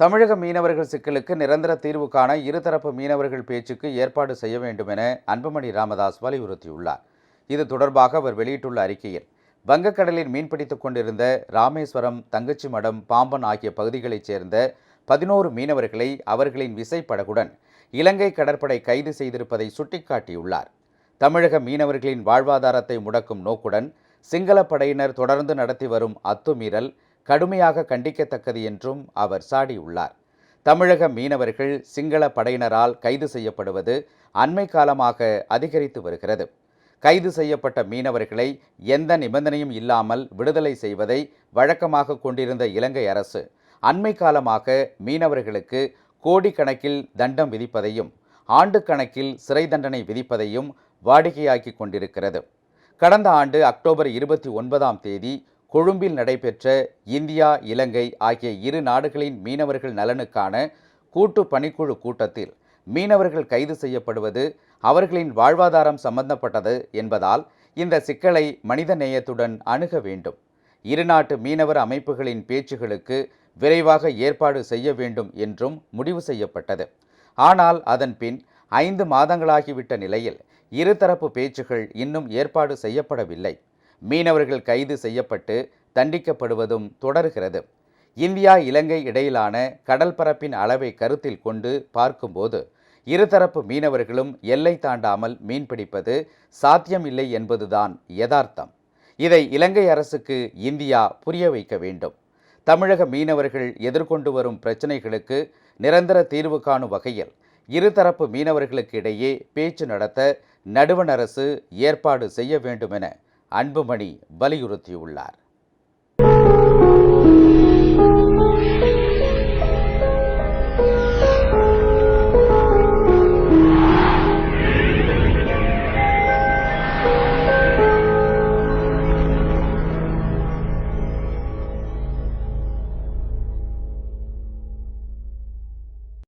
தமிழக மீனவர்கள் சிக்கலுக்கு நிரந்தர தீர்வு காண இருதரப்பு மீனவர்கள் பேச்சுக்கு ஏற்பாடு செய்ய வேண்டும் என அன்புமணி ராமதாஸ் வலியுறுத்தியுள்ளார். இது தொடர்பாக அவர் வெளியிட்டுள்ள அறிக்கையில், வங்கக்கடலில் மீன்பிடித்துக் கொண்டிருந்த ராமேஸ்வரம், தங்கச்சிமடம், பாம்பன் ஆகிய பகுதிகளைச் சேர்ந்த 11 மீனவர்களை அவர்களின் விசைப்படகுடன் இலங்கை கடற்படை கைது செய்திருப்பதை சுட்டிக்காட்டியுள்ளார். தமிழக மீனவர்களின் வாழ்வாதாரத்தை முடக்கும் நோக்குடன் சிங்கள படையினர் தொடர்ந்து நடத்தி வரும் அத்துமீறல் கடுமையாக கண்டிக்கத்தக்கது என்றும் அவர் சாடியுள்ளார். தமிழக மீனவர்கள் சிங்கள படையினரால் கைது செய்யப்படுவது அண்மை காலமாக அதிகரித்து வருகிறது. கைது செய்யப்பட்ட மீனவர்களை எந்த நிபந்தனையும் இல்லாமல் விடுதலை செய்வதை வழக்கமாக கொண்டிருந்த இலங்கை அரசு அண்மை காலமாக மீனவர்களுக்கு கோடிக்கணக்கில் தண்டம் விதிப்பதையும் ஆண்டு கணக்கில் சிறை தண்டனை விதிப்பதையும் வாடிக்கையாக்கி கொண்டிருக்கிறது. கடந்த ஆண்டு அக்டோபர் 29ஆம் தேதி கொழும்பில் நடைபெற்ற இந்தியா, இலங்கை ஆகிய இரு நாடுகளின் மீனவர்கள் நலனுக்கான கூட்டு பணிக்குழு கூட்டத்தில் மீனவர்கள் கைது செய்யப்படுவது அவர்களின் வாழ்வாதாரம் சம்பந்தப்பட்டது என்பதால் இந்த சிக்கலை மனித நேயத்துடன் அணுக வேண்டும். இருநாட்டு மீனவர் அமைப்புகளின் பேச்சுகளுக்கு விரைவாக ஏற்பாடு செய்ய வேண்டும் என்றும் முடிவு செய்யப்பட்டது. ஆனால் அதன் பின் 5 மாதங்களாகிவிட்ட நிலையில் இருதரப்பு பேச்சுகள் இன்னும் ஏற்பாடு செய்யப்படவில்லை. மீனவர்கள் கைது செய்யப்பட்டு தண்டிக்கப்படுவதும் தொடர்கிறது. இந்தியா, இலங்கை இடையிலான கடல் பரப்பின் அளவை கருத்தில் கொண்டு பார்க்கும்போது இருதரப்பு மீனவர்களும் எல்லை தாண்டாமல் மீன்பிடிப்பது சாத்தியமில்லை என்பதுதான் யதார்த்தம். இதை இலங்கை அரசுக்கு இந்தியா புரிய வைக்க வேண்டும். தமிழக மீனவர்கள் எதிர்கொண்டு வரும் பிரச்சினைகளுக்கு நிரந்தர தீர்வு காணும் வகையில் இருதரப்பு மீனவர்களுக்கு இடையே பேச்சு நடத்த நடுவண் அரசு ஏற்பாடு செய்ய வேண்டும் என அன்புமணி வலியுறுத்தியுள்ளார்.